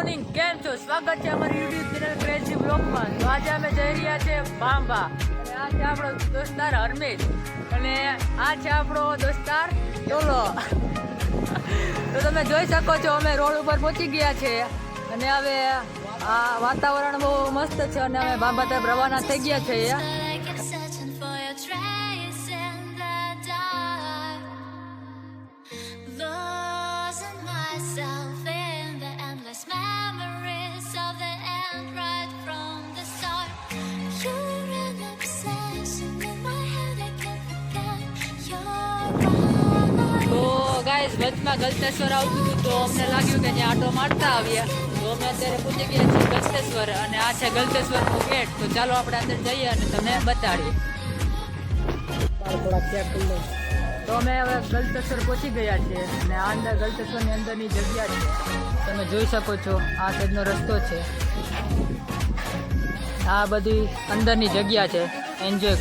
Morning, કેમ છો? સ્વાગત છે અમારી યુટ્યુબ ચેનલ ક્રેઝી બ્લોગમાં. તો આજે અમે જઈ રહ્યા છીએ બાંબા અને આ છે આપણો દોસ્તાર હરમેશ અને આ છે આપણો દોસ્તાર ટોલો. તો તમે જોઈ શકો છો અમે રોડ ઉપર પહોંચી ગયા છે અને હવે આ વાતાવરણ બહુ મસ્ત છે અને અમે બાંબા તરફ રવાના થઈ ગયા છીએ. વચમાં ગલતેશ્વર આવતું હતું તો અમને લાગ્યું કે ત્યાં આટો મારતા આવીએ, તો અમે અત્યારે પહોંચી ગયા છીએ ગલતેશ્વર અને આ છે ગલતેશ્વરનો ગેટ. તો ચાલો આપણે અંદર જઈએ અને તમને બતાડીએ. તો અમે હવે ગલતેશ્વર પહોંચી ગયા છીએ અને આ અંદર ગલતેશ્વરની અંદરની જગ્યા છે. તમે જોઈ શકો છો આ સાઈડનો રસ્તો છે, આ બધી અંદરની જગ્યા છે. એન્જોય.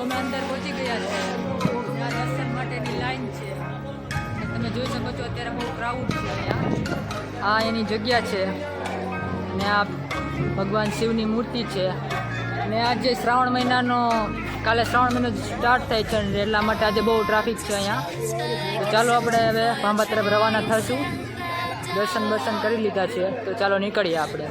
અમે અંદર પહોંચી ગયા છે, ત્યાં દર્શન માટેની લાઈન છે અને તમે જોઈ શકો છો અત્યારે બહુ ક્રાઉડ છે અહીંયા. આ એની જગ્યા છે અને આ ભગવાન શિવની મૂર્તિ છે અને આજે શ્રાવણ મહિનાનો કાલે શ્રાવણ મહિનો સ્ટાર્ટ થાય છે એટલા માટે આજે બહુ ટ્રાફિક છે અહીંયા. તો ચાલો આપણે હવે બાંબા તરફ રવાના થશું. દર્શન કરી લીધા છે તો ચાલો નીકળીએ આપણે.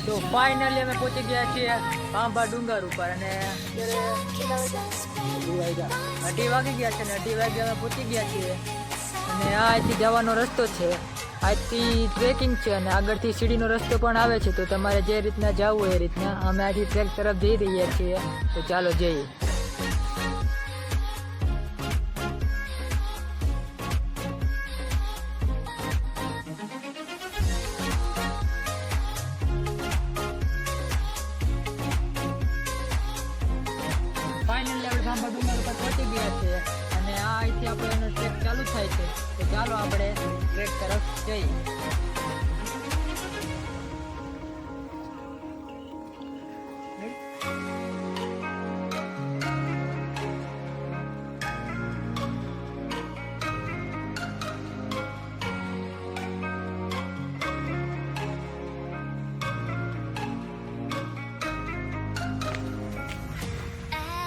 તો ફાઇનલી અમે પહોંચી ગયા છીએ બાંબા ડુંગર ઉપર અને 2:30 વાગી ગયા છે ને 2:30 વાગે અમે પહોંચી ગયા છીએ અને આ અહીંથી જવાનો રસ્તો છે. આજથી ટ્રેકિંગ છે અને આગળથી સીડીનો રસ્તો પણ આવે છે. તો તમારે જે રીતના જવું એ રીતના અમે આજથી ટ્રેક તરફ જઈ રહ્યા છીએ. તો ચાલો જઈએ. ફાઇનલી આપણે બાંબા ડુંગર ઉપર પહોંચી ગયા છે અને આ અહીંથી આપણો એનો ટ્રેક ચાલુ થાય છે. તો ચાલો આપણે ટ્રેક તરફ જઈએ.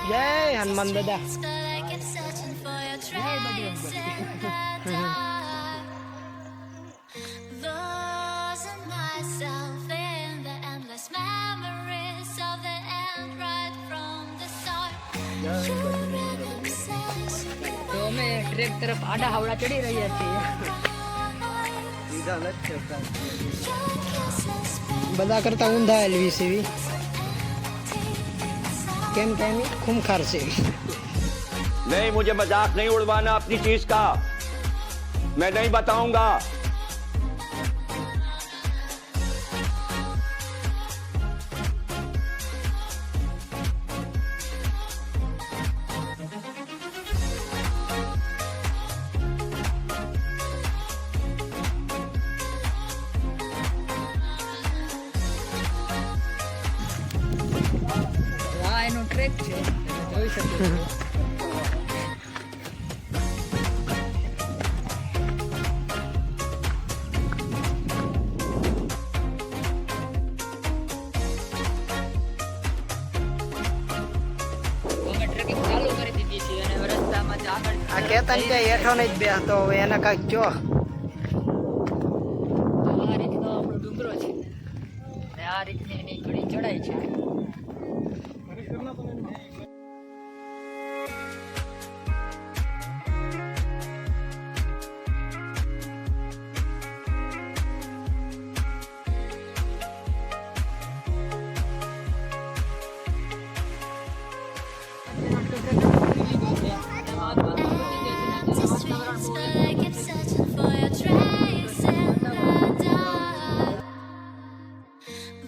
જય હનુમાન દાદા. Losing myself in the તો અમે ટ્રેક તરફ આડા હાવડા ચડી રહ્યા છીએ. બધા કરતા ઊંધા એલવી સીવી કેમ કે એની ખૂંખાર છે. नहीं, मुझे मजाक नहीं उड़वाना अपनी चीज का. मैं नहीं बताऊंगा. આ એનો ટ્રેક છે, તમે જોઈ શકો છો. અમે ટ્રેકિંગ ચાલુ કરી દીધી છે અને રસ્તામાં જ આગળ આ કેતન કે હેઠો નહીં જ બેસતો હવે એને કાંઈક જો. તો આ રીતનો આપણો ડુંગરો છે અને આ રીતની એની ઘણી ચડાઈ છે.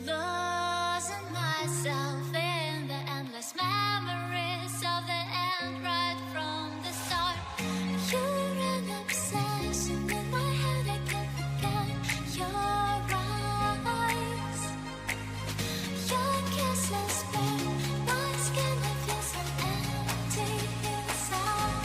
Losing myself in the endless memories of the end right from the start. You're an obsession in my head, I can't forget your eyes. Your kisses burn my skin, I feel so empty inside.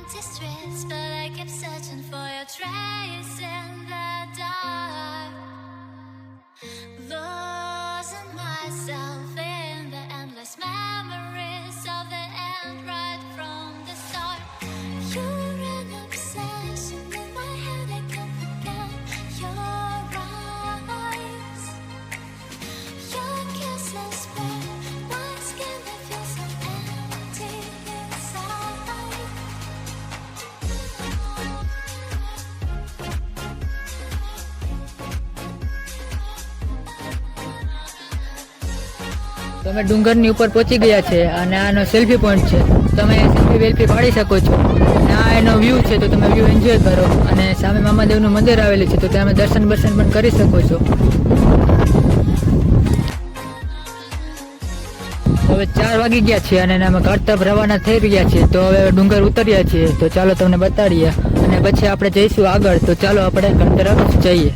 Empty streets, but I kept searching for your trace in the dark. Losing myself in the endless memories of the end right from the start. You're an obsession in my head, I can't forget your eyes. Your kisses burn my skin, I feel so empty inside. તો અમે ડુંગરની ઉપર પહોંચી ગયા છે અને આનો selfie point છે. તમે સેલ્ફી વેલ્ફી પાડી શકો છો અને આ એનો વ્યૂ છે, તો તમે વ્યૂ એન્જોય કરો. અને સામે મામાદેવનું મંદિર આવેલું છે, તો ત્યાં દર્શન બર્શન પણ કરી શકો છો. હવે 4 વાગી ગયા છે અને અમે ઘર તરફ રવાના થઈ રહ્યા છીએ. તો હવે ડુંગર ઉતર્યા છીએ, તો ચાલો તમને બતાડીએ અને પછી આપણે જઈશું આગળ. તો ચાલો આપણે ઘર તરફ જઈએ.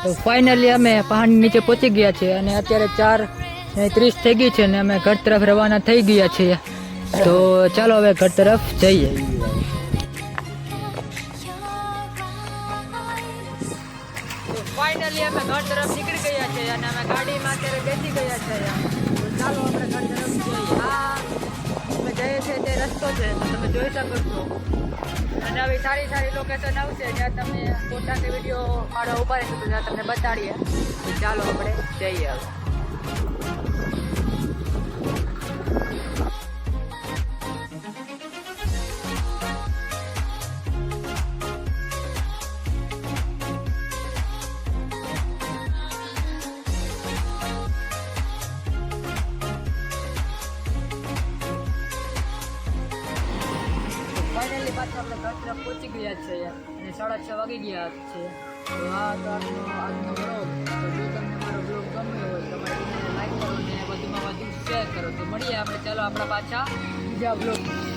તો ફાઇનલી અમે પહાડની નીચે પહોંચી ગયા છીએ અને અત્યારે 4:30 થઈ ગઈ છે અને અમે ઘર તરફ રવાના થઈ ગયા છીએ. તો ચાલો હવે ઘર તરફ જઈએ. તો ફાઇનલી અમે ઘર તરફ નીકળી ગયા છે અને અમે ગાડીમાં અત્યારે બેસી ગયા છે. તો ચાલો આપણે ઘર તરફ જઈએ. આ અમે જઈએ છીએ તે રસ્તો છે, તો તમે જોઈ શકો છો. અને આવી સારી સારી લોકેશન આવશે જ્યાં તમે ફોટા કે વિડીયો મારા ઉભા રહેશે તો ત્યાં તમને બતાડીએ. તો ચાલો આપણે જઈએ હવે. ફાઇનલી પાછા આપણે ઘર તરફ પહોંચી ગયા છે અને 6:30 વાગી ગયા છે. તો આ તો આજનો બ્લોગ. તો જો તમને મારો બ્લોગ ગમ્યો હોય તો મારી લાઈક કરો ને વધુમાં વધુ શેર કરો. તો મળીએ આપણે ચાલો આપણા પાછા બીજા બ્લોગ.